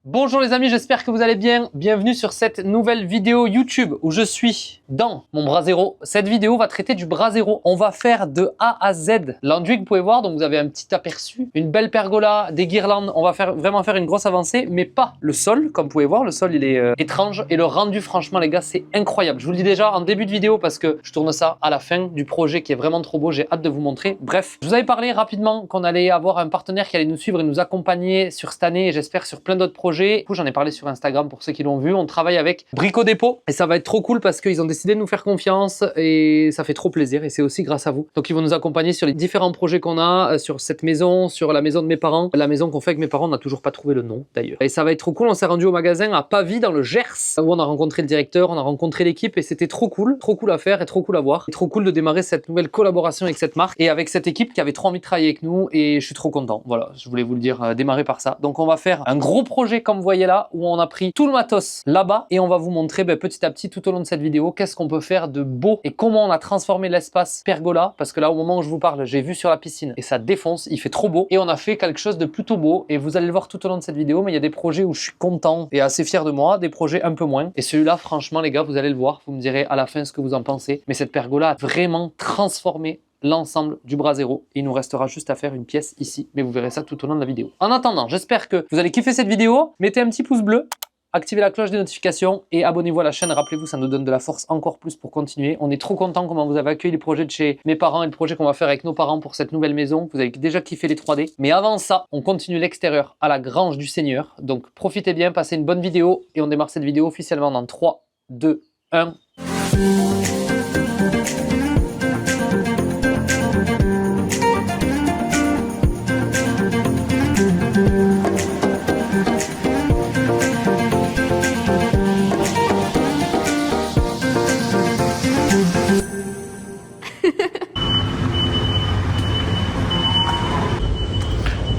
Bonjour les amis, j'espère que vous allez bien. Bienvenue sur cette nouvelle vidéo YouTube où je suis dans mon Brasero. Cette vidéo va traiter du Brasero. On va faire de A à Z l'enduit que vous pouvez voir. Donc vous avez un petit aperçu, une belle pergola, des guirlandes. On va vraiment faire une grosse avancée, mais pas le sol. Comme vous pouvez voir, le sol il est étrange. Et le rendu, franchement les gars, c'est incroyable. Je vous le dis déjà en début de vidéo parce que je tourne ça à la fin du projet qui est vraiment trop beau. J'ai hâte de vous montrer. Bref, je vous avais parlé rapidement qu'on allait avoir un partenaire qui allait nous suivre et nous accompagner sur cette année et j'espère sur plein d'autres projets. Du coup, j'en ai parlé sur Instagram pour ceux qui l'ont vu. On travaille avec Brico Dépôt et ça va être trop cool parce qu'ils ont décidé de nous faire confiance et ça fait trop plaisir et c'est aussi grâce à vous. Donc, ils vont nous accompagner sur les différents projets qu'on a, sur cette maison, sur la maison de mes parents. La maison qu'on fait avec mes parents, on n'a toujours pas trouvé le nom d'ailleurs. Et ça va être trop cool. On s'est rendu au magasin à Pavie dans le Gers où on a rencontré le directeur, on a rencontré l'équipe et c'était trop cool à faire et trop cool à voir. Et trop cool de démarrer cette nouvelle collaboration avec cette marque et avec cette équipe qui avait trop envie de travailler avec nous et je suis trop content. Voilà, je voulais vous le dire, démarrer par ça. Donc, on va faire un gros projet comme vous voyez là, où on a pris tout le matos là-bas et on va vous montrer petit à petit tout au long de cette vidéo qu'est-ce qu'on peut faire de beau et comment on a transformé l'espace pergola, parce que là au moment où je vous parle, j'ai vu sur la piscine et ça défonce, il fait trop beau et on a fait quelque chose de plutôt beau et vous allez le voir tout au long de cette vidéo, mais il y a des projets où je suis content et assez fier de moi, des projets un peu moins et celui-là franchement les gars, vous allez le voir, vous me direz à la fin ce que vous en pensez, mais cette pergola a vraiment transformé l'ensemble du Brasero. Il nous restera juste à faire une pièce ici, mais vous verrez ça tout au long de la vidéo. En attendant, j'espère que vous allez kiffer cette vidéo. Mettez un petit pouce bleu, activez la cloche des notifications et abonnez-vous à la chaîne. Rappelez-vous, ça nous donne de la force encore plus pour continuer. On est trop content comment vous avez accueilli les projets de chez mes parents et le projet qu'on va faire avec nos parents pour cette nouvelle maison. Vous avez déjà kiffé les 3D. Mais avant ça, on continue l'extérieur à la Grange du Seigneur. Donc profitez bien, passez une bonne vidéo et on démarre cette vidéo officiellement dans 3, 2, 1...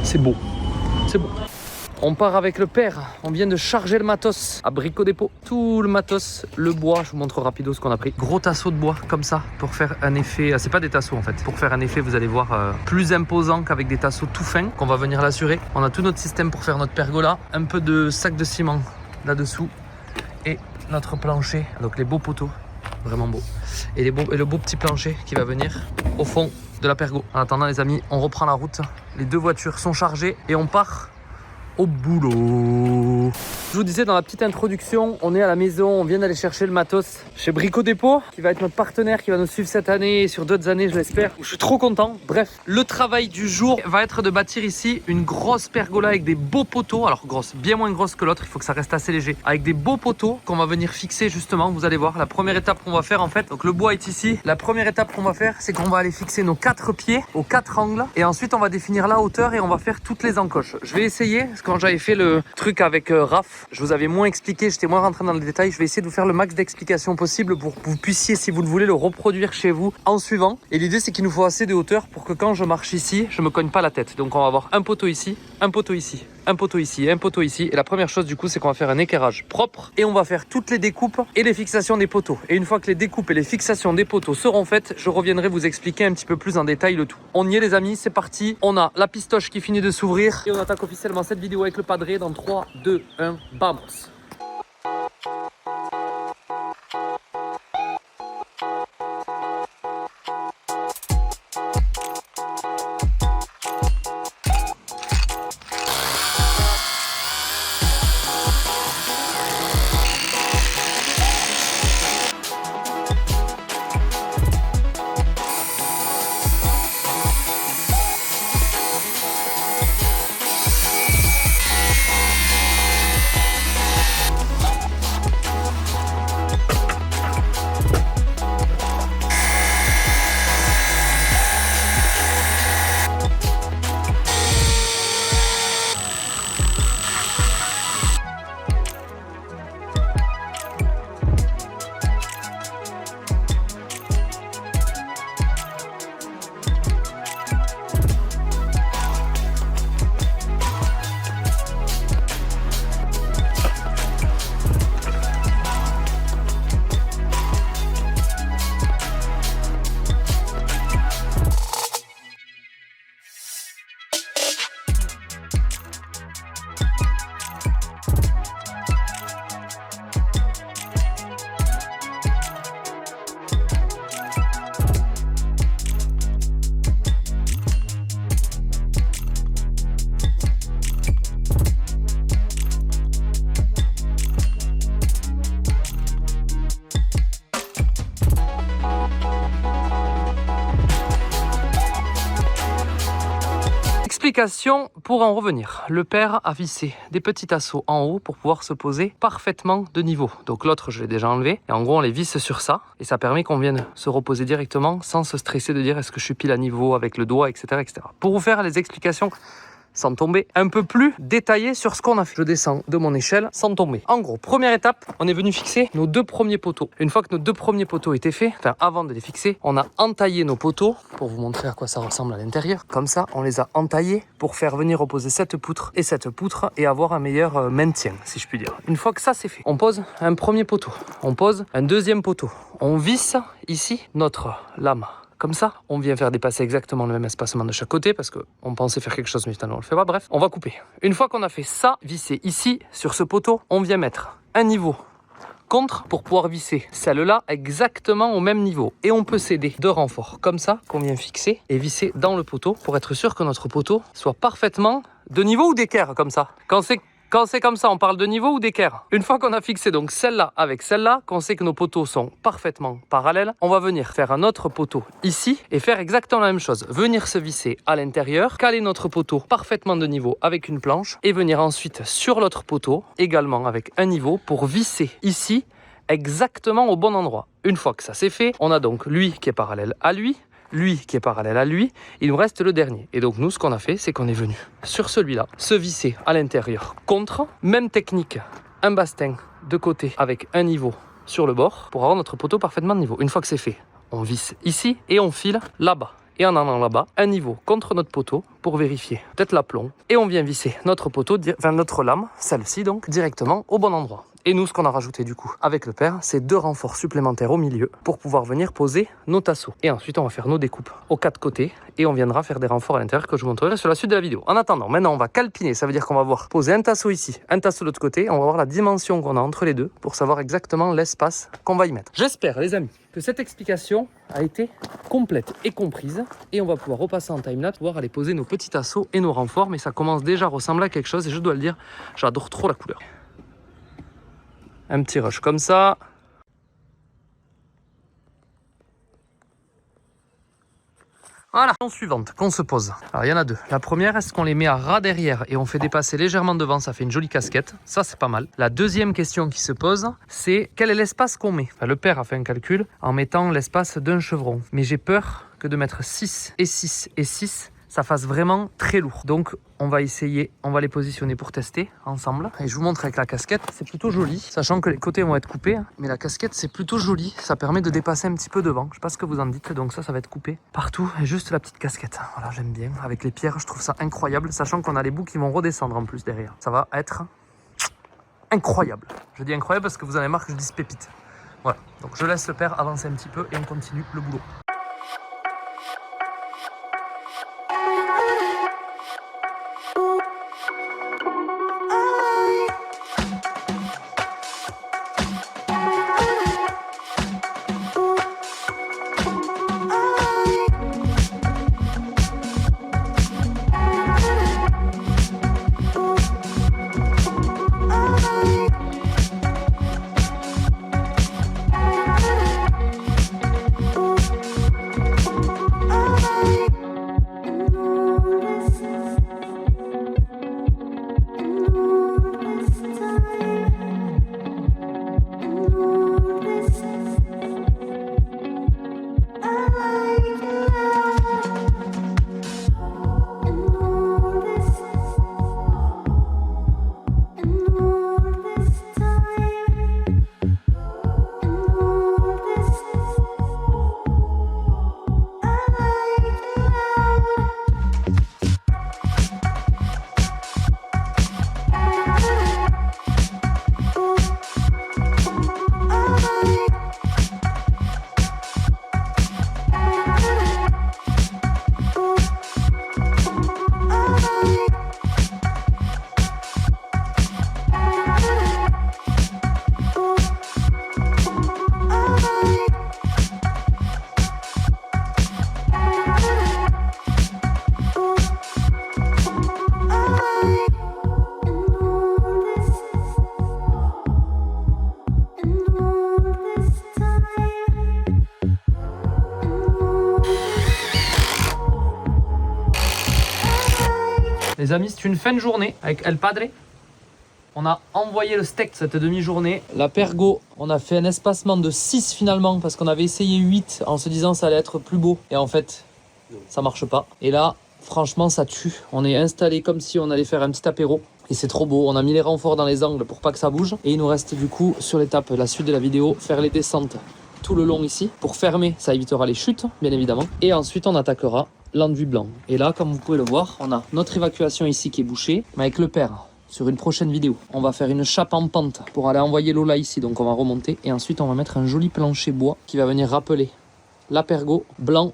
C'est beau, c'est beau. On part avec le père, on vient de charger le matos à Brico Dépôt. Tout le matos, le bois, je vous montre rapido ce qu'on a pris. Gros tasseau de bois comme ça pour faire un effet, c'est pas des tasseaux en fait. Pour faire un effet, vous allez voir, plus imposant qu'avec des tasseaux tout fins qu'on va venir l'assurer. On a tout notre système pour faire notre pergola. Un peu de sac de ciment là-dessous et notre plancher, donc les beaux poteaux, vraiment beaux. Et le beau petit plancher qui va venir au fond de la pergo. En attendant les amis, on reprend la route. Les deux voitures sont chargées et on part au boulot. Je vous disais dans la petite introduction, on est à la maison, on vient d'aller chercher le matos chez Brico Dépôt, qui va être notre partenaire, qui va nous suivre cette année et sur d'autres années, je l'espère. Je suis trop content. Bref, le travail du jour va être de bâtir ici une grosse pergola avec des beaux poteaux. Alors grosse, bien moins grosse que l'autre, il faut que ça reste assez léger. Avec des beaux poteaux qu'on va venir fixer justement, vous allez voir. La première étape qu'on va faire en fait, donc le bois est ici. La première étape qu'on va faire, c'est qu'on va aller fixer nos 4 pieds aux 4 angles. Et ensuite, on va définir la hauteur et on va faire toutes les encoches. Je vais essayer, parce que quand j'avais fait le truc avec Raph, je vous avais moins expliqué, j'étais moins rentré dans le détail. Je vais essayer de vous faire le max d'explications possible pour que vous puissiez, si vous le voulez, le reproduire chez vous en suivant. Et l'idée, c'est qu'il nous faut assez de hauteur pour que quand je marche ici, je me cogne pas la tête. Donc on va avoir un poteau ici, un poteau ici, un poteau ici, un poteau ici. Et la première chose du coup, c'est qu'on va faire un équerrage propre et on va faire toutes les découpes et les fixations des poteaux. Et une fois que les découpes et les fixations des poteaux seront faites, je reviendrai vous expliquer un petit peu plus en détail le tout. On y est les amis, c'est parti. On a la pistoche qui finit de s'ouvrir et on attaque officiellement cette vidéo avec le padré dans 3, 2, 1, vamos. Explication pour en revenir. Le père a vissé des petits tasseaux en haut pour pouvoir se poser parfaitement de niveau. Donc l'autre, je l'ai déjà enlevé. Et en gros, on les visse sur ça. Et ça permet qu'on vienne se reposer directement sans se stresser de dire est-ce que je suis pile à niveau avec le doigt, etc. etc. Pour vous faire les explications sans tomber, un peu plus détaillé sur ce qu'on a fait. Je descends de mon échelle sans tomber. En gros, première étape, on est venu fixer nos 2 premiers poteaux. Une fois que nos 2 premiers poteaux étaient faits, enfin avant de les fixer, on a entaillé nos poteaux pour vous montrer à quoi ça ressemble à l'intérieur. Comme ça, on les a entaillés pour faire venir opposer cette poutre et avoir un meilleur maintien, si je puis dire. Une fois que ça c'est fait, on pose un premier poteau, on pose un deuxième poteau, on visse ici notre lame. Comme ça, on vient faire dépasser exactement le même espacement de chaque côté parce qu'on pensait faire quelque chose mais finalement on le fait pas. Bref, on va couper. Une fois qu'on a fait ça, visser ici sur ce poteau, on vient mettre un niveau contre pour pouvoir visser celle-là exactement au même niveau. Et on peut céder 2 renforts comme ça qu'on vient fixer et visser dans le poteau pour être sûr que notre poteau soit parfaitement de niveau ou d'équerre comme ça. Quand c'est comme ça, on parle de niveau ou d'équerre. Une fois qu'on a fixé donc celle-là avec celle-là, qu'on sait que nos poteaux sont parfaitement parallèles, on va venir faire un autre poteau ici et faire exactement la même chose. Venir se visser à l'intérieur, caler notre poteau parfaitement de niveau avec une planche et venir ensuite sur l'autre poteau, également avec un niveau, pour visser ici exactement au bon endroit. Une fois que ça c'est fait, on a donc lui qui est parallèle à lui qui est parallèle à lui, il nous reste le dernier. Et donc nous, ce qu'on a fait, c'est qu'on est venu sur celui-là, se visser à l'intérieur contre, même technique, un bastin de côté avec un niveau sur le bord pour avoir notre poteau parfaitement de niveau. Une fois que c'est fait, on visse ici et on file là-bas. Et en allant là-bas, un niveau contre notre poteau pour vérifier peut-être l'aplomb. Et on vient visser notre poteau, notre lame, celle-ci donc, directement au bon endroit. Et nous, ce qu'on a rajouté du coup avec le père, c'est 2 renforts supplémentaires au milieu pour pouvoir venir poser nos tasseaux. Et ensuite, on va faire nos découpes aux 4 côtés et on viendra faire des renforts à l'intérieur que je vous montrerai sur la suite de la vidéo. En attendant, maintenant, on va calpiner. Ça veut dire qu'on va voir poser un tasseau ici, un tasseau de l'autre côté. On va voir la dimension qu'on a entre les deux pour savoir exactement l'espace qu'on va y mettre. J'espère, les amis, que cette explication a été complète et comprise. Et on va pouvoir repasser en timelapse, pouvoir aller poser nos petits tasseaux et nos renforts. Mais ça commence déjà à ressembler à quelque chose et je dois le dire, j'adore trop la couleur. Un petit rush comme ça. Voilà, question suivante qu'on se pose. Alors il y en a 2. La première, est-ce qu'on les met à ras derrière et on fait dépasser légèrement devant, ça fait une jolie casquette. Ça c'est pas mal. La deuxième question qui se pose, c'est quel est l'espace qu'on met. Enfin, le père a fait un calcul en mettant l'espace d'un chevron. Mais j'ai peur que de mettre 6 et 6 et 6, ça fasse vraiment très lourd. Donc on va essayer, on va les positionner pour tester ensemble. Et je vous montre avec la casquette, c'est plutôt joli, sachant que les côtés vont être coupés. Mais la casquette, c'est plutôt joli, ça permet de dépasser un petit peu devant. Je sais pas ce que vous en dites, donc ça va être coupé partout. Et juste la petite casquette, voilà, j'aime bien. Avec les pierres, je trouve ça incroyable, sachant qu'on a les bouts qui vont redescendre en plus derrière. Ça va être incroyable. Je dis incroyable parce que vous en avez marre que je dise pépite. Voilà, donc je laisse le père avancer un petit peu et on continue le boulot. Les amis, c'est une fin de journée avec El Padre. On a envoyé le steak cette demi-journée. La Pergo, on a fait un espacement de 6 finalement parce qu'on avait essayé 8 en se disant ça allait être plus beau. Et en fait, ça marche pas. Et là, franchement, ça tue. On est installé comme si on allait faire un petit apéro. Et c'est trop beau. On a mis les renforts dans les angles pour pas que ça bouge. Et il nous reste du coup sur l'étape, la suite de la vidéo, faire les descentes tout le long ici. Pour fermer, ça évitera les chutes, bien évidemment. Et ensuite, on attaquera l'enduit blanc. Et là, comme vous pouvez le voir, on a notre évacuation ici qui est bouchée, mais avec le père. Sur une prochaine vidéo, on va faire une chape en pente pour aller envoyer l'eau là ici. Donc on va remonter et ensuite on va mettre un joli plancher bois qui va venir rappeler la Pergo blanc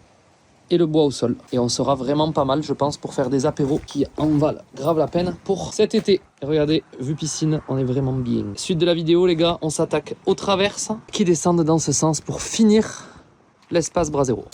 et le bois au sol. Et on sera vraiment pas mal, je pense, pour faire des apéros qui en valent grave la peine pour cet été. Regardez, vue piscine, on est vraiment bien. Suite de la vidéo, les gars, on s'attaque aux traverses qui descendent dans ce sens pour finir l'espace Brasero.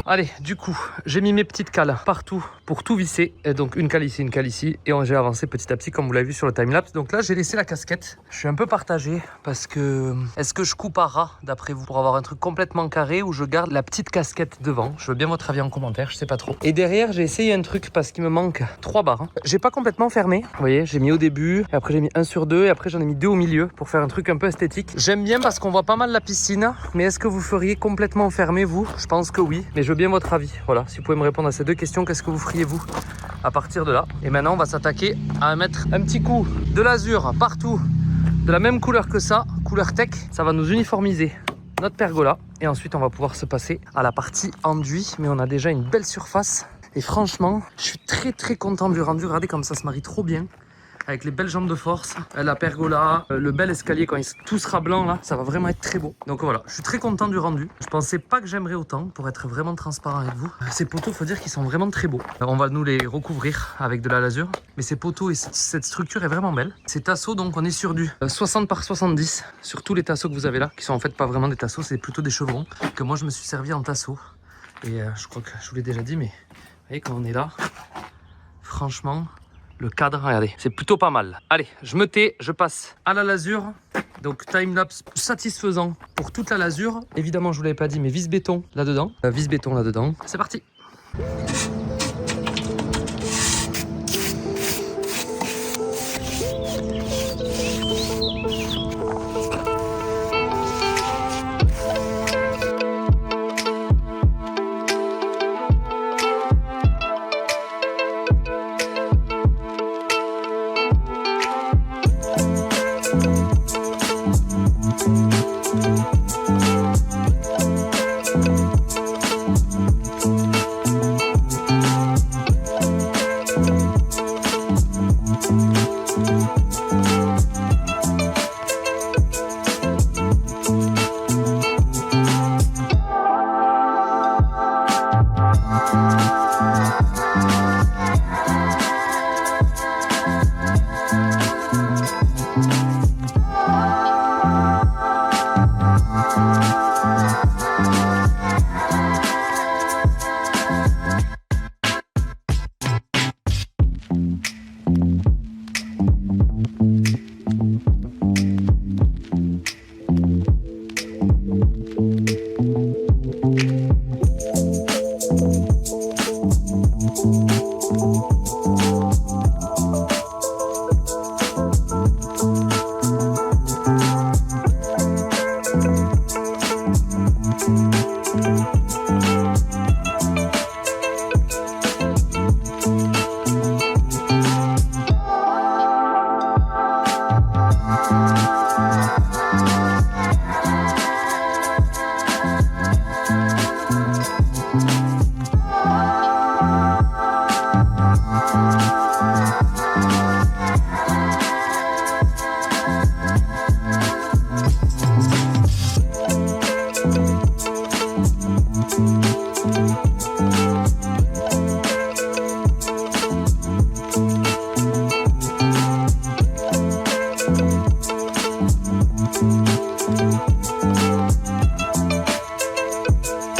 Allez, du coup, j'ai mis mes petites cales partout pour tout visser. Et donc une cale ici, et j'ai avancé petit à petit comme vous l'avez vu sur le timelapse. Donc là, j'ai laissé la casquette. Je suis un peu partagé parce que... Est-ce que je coupe à ras d'après vous pour avoir un truc complètement carré ou je garde la petite casquette devant? Je veux bien votre avis en commentaire, je sais pas trop. Et derrière, j'ai essayé un truc parce qu'il me manque 3 barres. J'ai pas complètement fermé. Vous voyez, j'ai mis au début, et après j'ai mis 1 sur 2, et après j'en ai mis 2 au milieu pour faire un truc un peu esthétique. J'aime bien parce qu'on voit pas mal la piscine, mais est-ce que vous feriez complètement fermé vous? Je pense que oui, mais je veux bien votre avis. Voilà, si vous pouvez me répondre à ces 2 questions, qu'est-ce que vous feriez vous à partir de là? Et maintenant, on va s'attaquer à mettre un petit coup de l'azur partout, de la même couleur que ça, couleur tech. Ça va nous uniformiser notre pergola. Et ensuite, on va pouvoir se passer à la partie enduit. Mais on a déjà une belle surface. Et franchement, je suis très content du rendu. Regardez comme ça se marie trop bien. Avec les belles jambes de force, la pergola, le bel escalier quand tout sera blanc là, ça va vraiment être très beau. Donc voilà, je suis très content du rendu. Je pensais pas que j'aimerais autant, pour être vraiment transparent avec vous. Ces poteaux, faut dire qu'ils sont vraiment très beaux. On va nous les recouvrir avec de la lasure. Mais ces poteaux et cette structure est vraiment belle. Ces tasseaux, donc on est sur du 60 par 70 sur tous les tasseaux que vous avez là, qui sont en fait pas vraiment des tasseaux, c'est plutôt des chevrons que moi je me suis servi en tasseau. Et je crois que je vous l'ai déjà dit, mais vous voyez quand on est là, franchement... Le cadre, regardez, c'est plutôt pas mal. Allez, je me tais, je passe à la lasure. Donc timelapse satisfaisant pour toute la lasure. Évidemment, je vous l'avais pas dit, mais vis béton là-dedans. Vis béton là-dedans. C'est parti.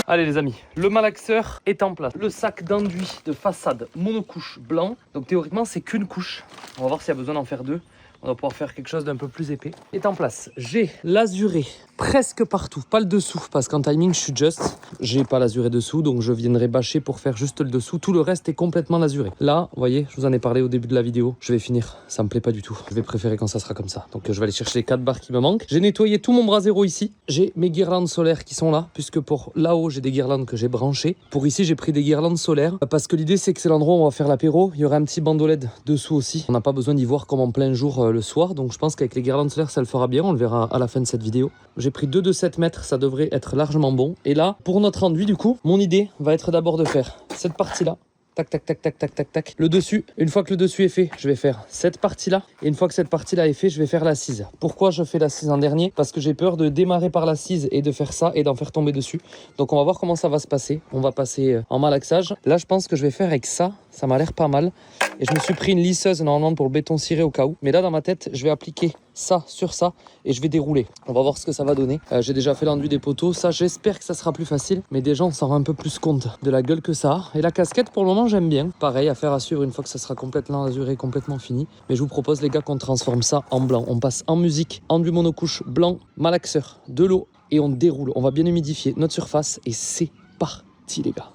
Allez les amis, le malaxeur est en place. Le sac d'enduit de façade monocouche blanc. Donc théoriquement c'est qu'une couche. On va voir s'il y a besoin d'en faire deux. On va pouvoir faire quelque chose d'un peu plus épais. Est en place. J'ai l'azuré presque partout. Pas le dessous parce qu'en timing je suis juste. J'ai pas l'azuré dessous donc je viendrai bâcher pour faire juste le dessous. Tout le reste est complètement l'azuré. Là, vous voyez, je vous en ai parlé au début de la vidéo. Je vais finir. Ça me plaît pas du tout. Je vais préférer quand ça sera comme ça. Donc je vais aller chercher les 4 barres qui me manquent. J'ai nettoyé tout mon brasero ici. J'ai mes guirlandes solaires qui sont là puisque pour là-haut j'ai des guirlandes que j'ai branchées. Pour ici j'ai pris des guirlandes solaires parce que l'idée c'est que c'est l'endroit où on va faire l'apéro. Il y aura un petit bandeau LED dessous aussi. On n'a pas besoin d'y voir comme en plein jour le soir. Donc je pense qu'avec les guirlandes solaires ça le fera bien. On le verra à la fin de cette vidéo. J'ai pris 2 de 7 mètres. Ça devrait être largement bon. Et là, pour notre enduit du coup, mon idée va être d'abord de faire cette partie-là. Tac, tac, tac, tac, tac, tac, tac. Le dessus, une fois que le dessus est fait, je vais faire cette partie-là. Et une fois que cette partie-là est fait, je vais faire l'assise. Pourquoi je fais l'assise en dernier? Parce que j'ai peur de démarrer par l'assise et de faire ça et d'en faire tomber dessus. Donc on va voir comment ça va se passer. On va passer en malaxage. Là, je pense que je vais faire avec ça. Ça m'a l'air pas mal. Et je me suis pris une lisseuse normalement pour le béton ciré au cas où. Mais là, dans ma tête, je vais appliquer ça sur ça et je vais dérouler. On va voir ce que ça va donner. J'ai déjà fait l'enduit des poteaux. Ça, j'espère que ça sera plus facile. Mais déjà, on s'en rend un peu plus compte de la gueule que ça a. Et la casquette, pour le moment, j'aime bien. Pareil, à faire à suivre une fois que ça sera complètement azuré, complètement fini. Mais je vous propose, les gars, qu'on transforme ça en blanc. On passe en musique, enduit monocouche, blanc, malaxeur, de l'eau et on déroule. On va bien humidifier notre surface et c'est parti, les gars.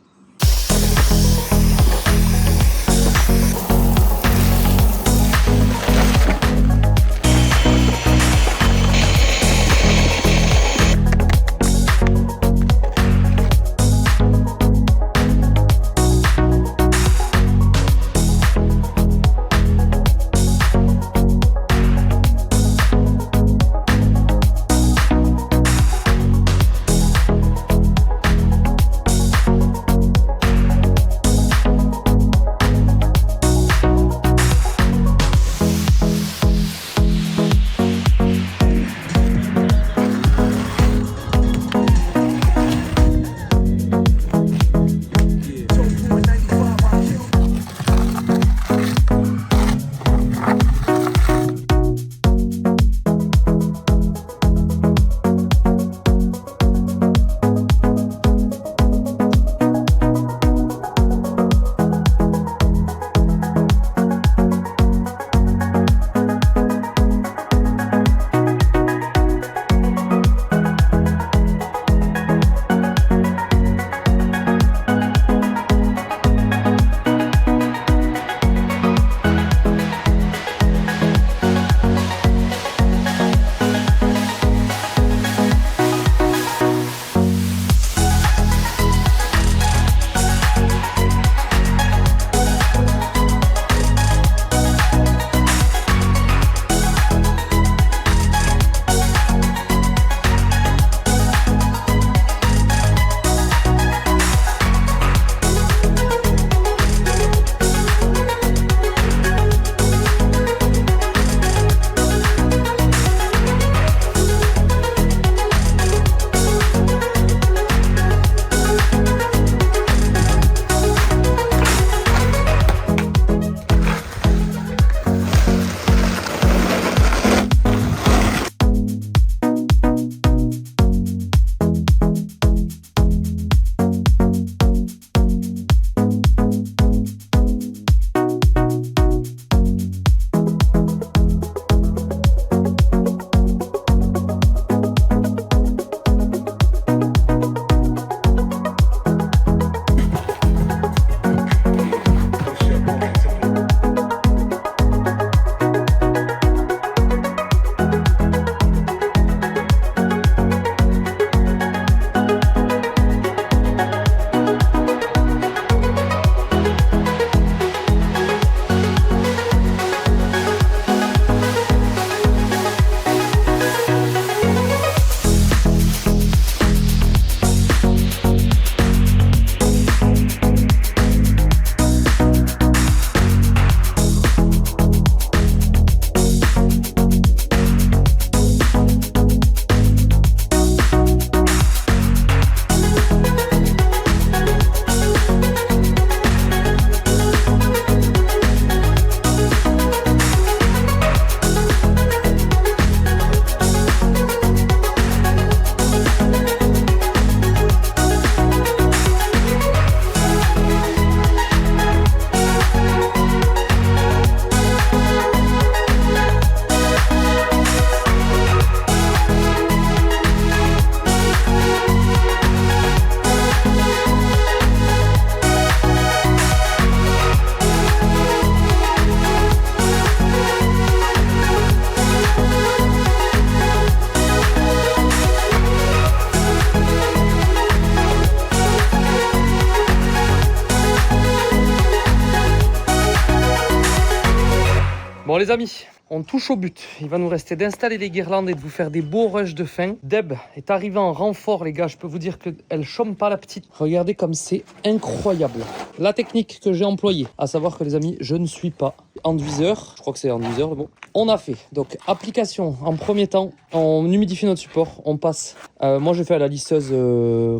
Bon les amis, on touche au but. Il va nous rester d'installer les guirlandes et de vous faire des beaux rushs de fin. Deb est arrivée en renfort les gars, je peux vous dire qu'elle chôme pas la petite. Regardez comme c'est incroyable. La technique que j'ai employée, à savoir que les amis, je ne suis pas enduiseur. Je crois que c'est enduiseur le mot. On a fait, donc application en premier temps, on humidifie notre support, on passe. Moi j'ai fait à la lisseuse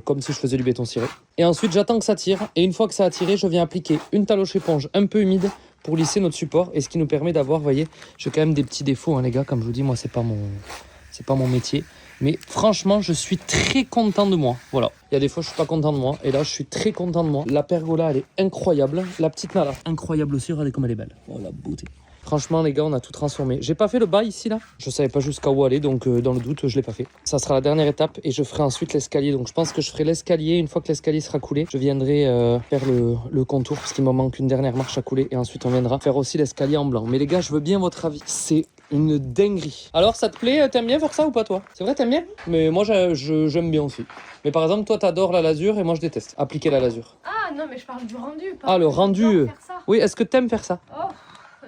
comme si je faisais du béton ciré. Et ensuite j'attends que ça tire et une fois que ça a tiré, je viens appliquer une taloche éponge un peu humide pour lisser notre support et ce qui nous permet d'avoir, vous voyez, j'ai quand même des petits défauts hein, les gars, comme je vous dis, moi c'est pas mon métier. Mais franchement, je suis très content de moi. Voilà. Il y a des fois, je suis pas content de moi. Et là, je suis très content de moi. La pergola, elle est incroyable. La petite nala, incroyable aussi. Regardez comme elle est belle. Oh, la beauté. Franchement, les gars, on a tout transformé. J'ai pas fait le bas ici, là. Je savais pas jusqu'à où aller. Donc, dans le doute, je l'ai pas fait. Ça sera la dernière étape. Et je ferai ensuite l'escalier. Donc, je pense que je ferai l'escalier. Une fois que l'escalier sera coulé, je viendrai faire le contour. Parce qu'il me manque une dernière marche à couler. Et ensuite, on viendra faire aussi l'escalier en blanc. Mais les gars, je veux bien votre avis. C'est une dinguerie. Alors, ça te plaît? T'aimes bien faire ça ou pas, toi? C'est vrai, t'aimes bien? Mais moi, j'aime bien aussi. Mais par exemple, toi, t'adores la lasure et moi, je déteste appliquer la lasure. Ah non, mais je parle du rendu. Ah, le rendu. Oui, est-ce que t'aimes faire ça? Oh,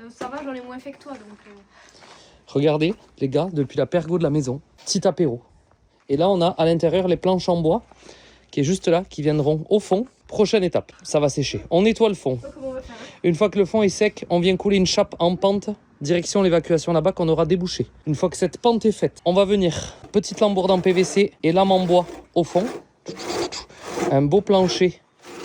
ça va, j'en ai moins fait que toi, donc... Regardez, les gars, depuis la pergo de la maison, petit apéro. Et là, on a à l'intérieur les planches en bois, qui est juste là, qui viendront au fond. Prochaine étape, ça va sécher. On nettoie le fond. Comment on va faire, hein? Une fois que le fond est sec, on vient couler une chape en pente, direction l'évacuation là-bas qu'on aura débouché. Une fois que cette pente est faite, on va venir, petite lambourde en PVC et lame en bois au fond. Un beau plancher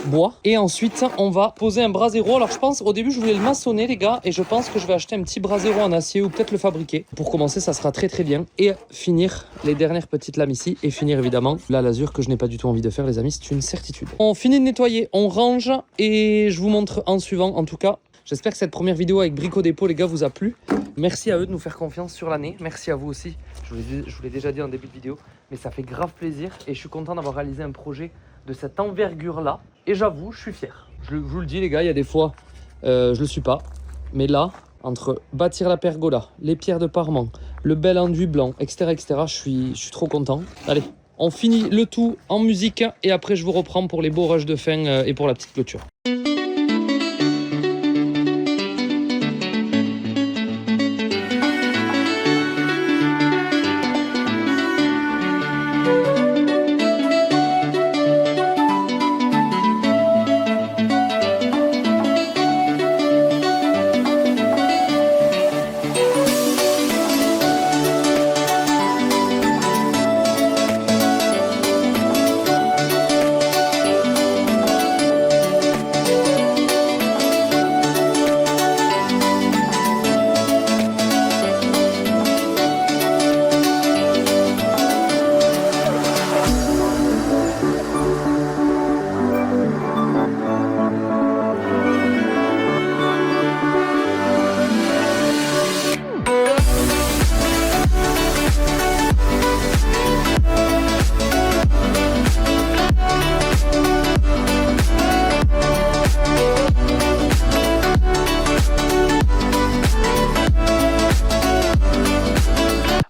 bois. Et ensuite, on va poser un brasero. Alors je pense, au début, je voulais le maçonner, les gars, et je pense que je vais acheter un petit brasero en acier ou peut-être le fabriquer. Pour commencer, ça sera très très bien. Et finir les dernières petites lames ici et finir évidemment la lasure que je n'ai pas du tout envie de faire, les amis, c'est une certitude. On finit de nettoyer, on range et je vous montre en suivant. En tout cas, j'espère que cette première vidéo avec Brico Dépôt, les gars, vous a plu. Merci à eux de nous faire confiance sur l'année. Merci à vous aussi. Je vous l'ai déjà dit en début de vidéo, mais ça fait grave plaisir et je suis content d'avoir réalisé un projet de cette envergure-là. Et j'avoue, je suis fier. Je vous le dis, les gars, il y a des fois, je le suis pas. Mais là, entre bâtir la pergola, les pierres de parement, le bel enduit blanc, etc., je suis trop content. Allez, on finit le tout en musique et après, je vous reprends pour les beaux rushs de fin et pour la petite clôture.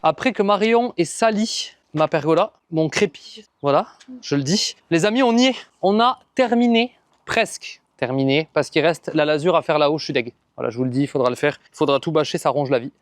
Après que Marion ait sali ma pergola, mon crépi, voilà, je le dis. Les amis, on y est. On a terminé, presque terminé, parce qu'il reste la lasure à faire là-haut, je suis deg. Voilà, je vous le dis, il faudra le faire. Il faudra tout bâcher, ça ronge la vie.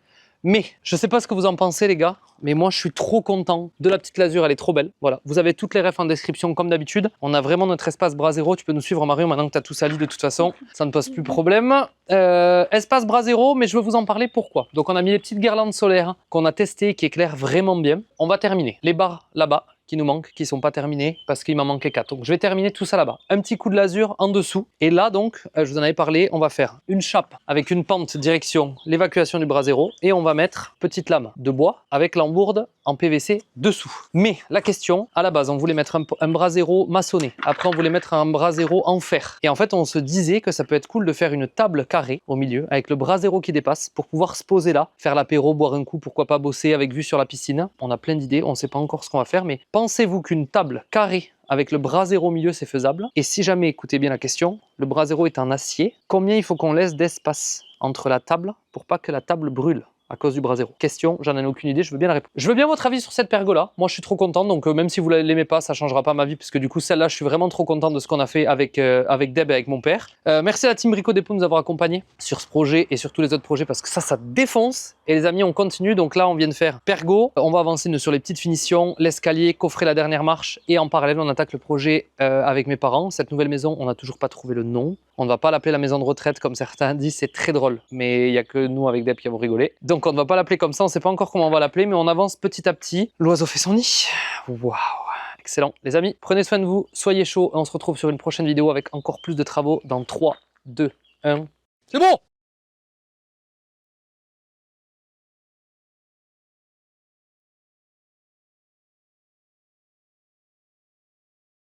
Mais, je sais pas ce que vous en pensez les gars, mais moi je suis trop content de la petite lasure, elle est trop belle. Voilà, vous avez toutes les refs en description comme d'habitude. On a vraiment notre espace Brasero, tu peux nous suivre Marion maintenant que tu as tout sali de toute façon, ça ne pose plus problème. Espace Brasero, mais je veux vous en parler pourquoi. Donc on a mis les petites guirlandes solaires qu'on a testées, qui éclairent vraiment bien. On va terminer les barres là-bas qui nous manquent, qui sont pas terminés parce qu'il m'en manquait 4. Donc je vais terminer tout ça là-bas. Un petit coup de lasure en dessous. Et là donc, je vous en avais parlé, on va faire une chape avec une pente direction l'évacuation du brasero et on va mettre petite lame de bois avec l'embourde en PVC dessous. Mais la question, à la base, on voulait mettre un brasero maçonné. Après, on voulait mettre un brasero en fer. Et en fait, on se disait que ça peut être cool de faire une table carrée au milieu avec le brasero qui dépasse pour pouvoir se poser là, faire l'apéro, boire un coup, pourquoi pas bosser avec vue sur la piscine. On a plein d'idées, on sait pas encore ce qu'on va faire, mais pensez-vous qu'une table carrée avec le brasero au milieu, c'est faisable? Et si jamais, écoutez bien la question, le brasero est en acier, combien il faut qu'on laisse d'espace entre la table pour pas que la table brûle? à cause du Brasero? Question, j'en ai aucune idée, je veux bien la réponse. Je veux bien votre avis sur cette pergola. Moi, je suis trop content, donc même si vous ne l'aimez pas, ça changera pas ma vie, puisque du coup, celle-là, je suis vraiment trop content de ce qu'on a fait avec Deb et avec mon père. Merci à la team Brico Dépôt de nous avoir accompagnés sur ce projet et sur tous les autres projets, parce que ça défonce. Et les amis, on continue. Donc là, on vient de faire pergo. On va avancer sur les petites finitions, l'escalier, coffrer la dernière marche. Et en parallèle, on attaque le projet avec mes parents. Cette nouvelle maison, on n'a toujours pas trouvé le nom. On ne va pas l'appeler la maison de retraite comme certains disent, c'est très drôle. Mais il n'y a que nous avec Deb qui avons rigolé. Donc on ne va pas l'appeler comme ça, on ne sait pas encore comment on va l'appeler, mais on avance petit à petit. L'oiseau fait son nid. Waouh! Excellent. Les amis, prenez soin de vous, soyez chauds et on se retrouve sur une prochaine vidéo avec encore plus de travaux dans 3, 2, 1. C'est bon!